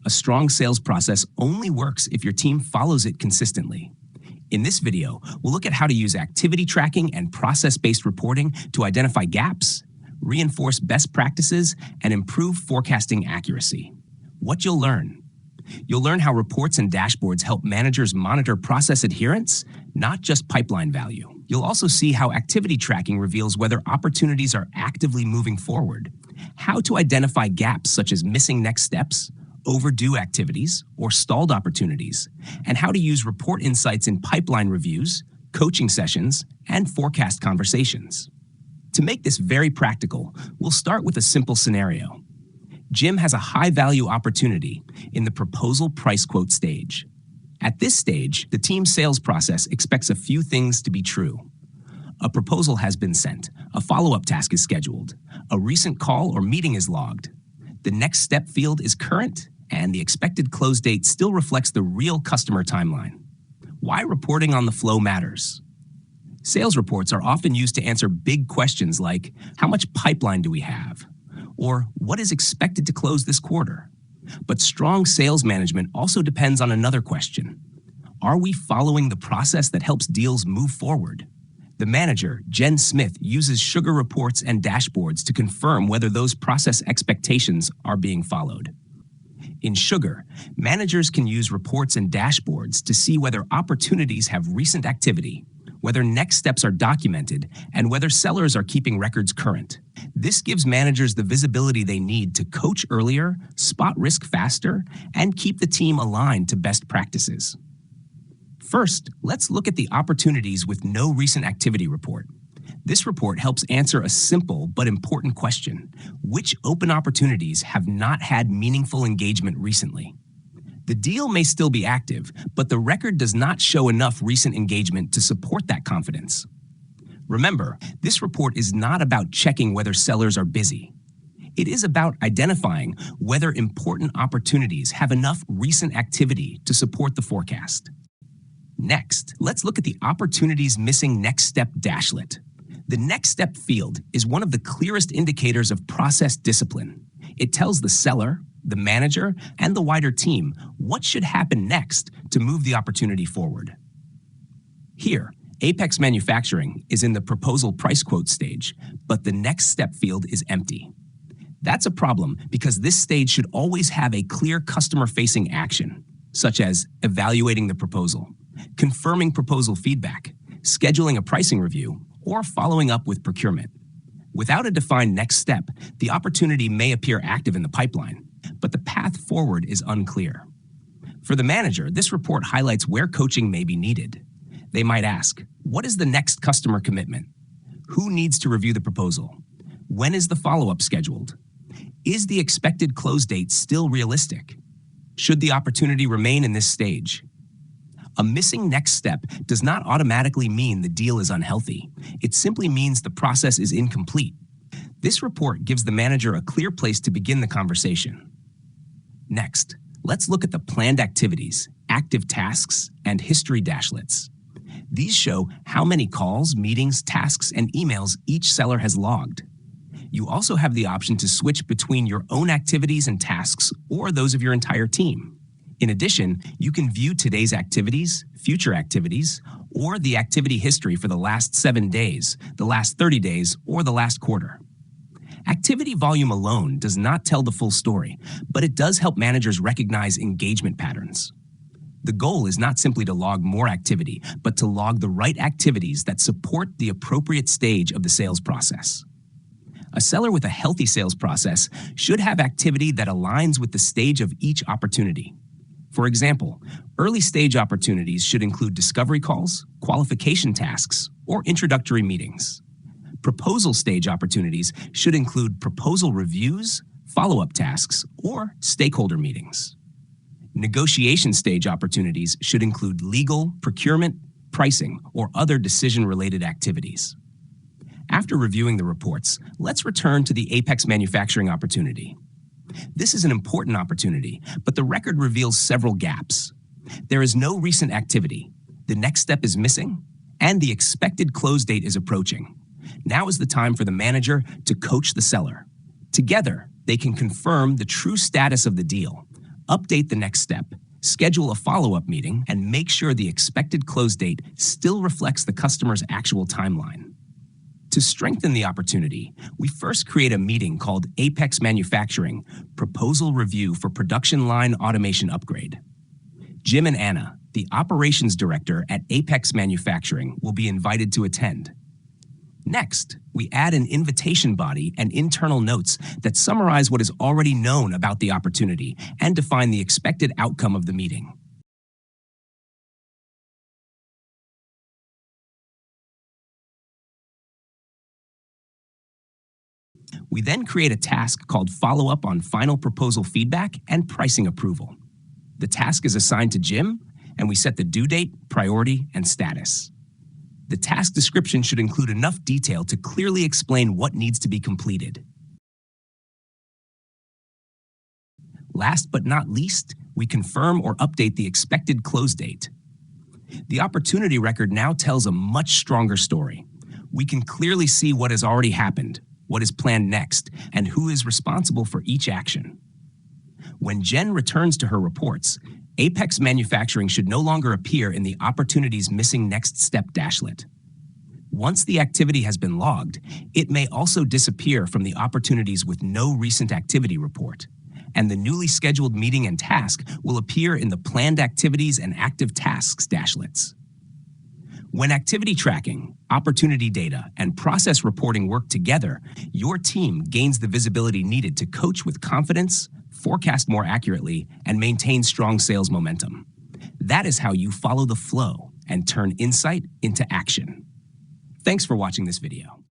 a strong sales process only works if your team follows it consistently. In this video, we'll look at how to use activity tracking and process-based reporting to identify gaps, reinforce best practices, and improve forecasting accuracy. What you'll learn. You'll learn how reports and dashboards help managers monitor process adherence, not just pipeline value. You'll also see how activity tracking reveals whether opportunities are actively moving forward, how to identify gaps such as missing next steps, overdue activities, or stalled opportunities, and how to use report insights in pipeline reviews, coaching sessions, and forecast conversations. To make this very practical, we'll start with a simple scenario. Jim has a high-value opportunity in the proposal price quote stage. At this stage, the team's sales process expects a few things to be true. A proposal has been sent, a follow-up task is scheduled, a recent call or meeting is logged, the next step field is current, and the expected close date still reflects the real customer timeline. Why reporting on the flow matters. Sales reports are often used to answer big questions like, how much pipeline do we have? Or what is expected to close this quarter? But strong sales management also depends on another question. Are we following the process that helps deals move forward? The manager, Jen Smith, uses Sugar reports and dashboards to confirm whether those process expectations are being followed. In Sugar, managers can use reports and dashboards to see whether opportunities have recent activity, whether next steps are documented, and whether sellers are keeping records current. This gives managers the visibility they need to coach earlier, spot risk faster, and keep the team aligned to best practices. First, let's look at the opportunities with no recent activity report. This report helps answer a simple but important question. Which open opportunities have not had meaningful engagement recently? The deal may still be active, but the record does not show enough recent engagement to support that confidence. Remember, this report is not about checking whether sellers are busy. It is about identifying whether important opportunities have enough recent activity to support the forecast. Next, let's look at the Opportunities Missing Next Step dashlet. The next step field is one of the clearest indicators of process discipline. It tells the seller, the manager, and the wider team what should happen next to move the opportunity forward. Here, Apex Manufacturing is in the proposal price quote stage, but the next step field is empty. That's a problem because this stage should always have a clear customer-facing action, such as evaluating the proposal, confirming proposal feedback, scheduling a pricing review, or following up with procurement. Without a defined next step, the opportunity may appear active in the pipeline, but the path forward is unclear. For the manager, this report highlights where coaching may be needed. They might ask, what is the next customer commitment? Who needs to review the proposal? When is the follow-up scheduled? Is the expected close date still realistic? Should the opportunity remain in this stage? A missing next step does not automatically mean the deal is unhealthy. It simply means the process is incomplete. This report gives the manager a clear place to begin the conversation. Next, let's look at the planned activities, active tasks, and history dashlets. These show how many calls, meetings, tasks, and emails each seller has logged. You also have the option to switch between your own activities and tasks or those of your entire team. In addition, you can view today's activities, future activities, or the activity history for the last 7 days, the last 30 days, or the last quarter. Activity volume alone does not tell the full story, but it does help managers recognize engagement patterns. The goal is not simply to log more activity, but to log the right activities that support the appropriate stage of the sales process. A seller with a healthy sales process should have activity that aligns with the stage of each opportunity. For example, early stage opportunities should include discovery calls, qualification tasks, or introductory meetings. Proposal stage opportunities should include proposal reviews, follow-up tasks, or stakeholder meetings. Negotiation stage opportunities should include legal, procurement, pricing, or other decision-related activities. After reviewing the reports, let's return to the Apex Manufacturing opportunity. This is an important opportunity, but the record reveals several gaps. There is no recent activity, the next step is missing, and the expected close date is approaching. Now is the time for the manager to coach the seller. Together, they can confirm the true status of the deal, update the next step, schedule a follow-up meeting, and make sure the expected close date still reflects the customer's actual timeline. To strengthen the opportunity, we first create a meeting called Apex Manufacturing Proposal Review for Production Line Automation Upgrade. Jim and Anna, the operations director at Apex Manufacturing, will be invited to attend. Next, we add an invitation body and internal notes that summarize what is already known about the opportunity and define the expected outcome of the meeting. We then create a task called Follow Up on Final Proposal Feedback and Pricing Approval. The task is assigned to Jim, and we set the due date, priority, and status. The task description should include enough detail to clearly explain what needs to be completed. Last but not least, we confirm or update the expected close date. The opportunity record now tells a much stronger story. We can clearly see what has already happened, what is planned next, and who is responsible for each action. When Jen returns to her reports, Apex Manufacturing should no longer appear in the Opportunities Missing Next Step dashlet. Once the activity has been logged, it may also disappear from the Opportunities with No Recent Activity report, and the newly scheduled meeting and task will appear in the Planned Activities and Active Tasks dashlets. When activity tracking, opportunity data, and process reporting work together, your team gains the visibility needed to coach with confidence, forecast more accurately, and maintain strong sales momentum. That is how you follow the flow and turn insight into action. Thanks for watching this video.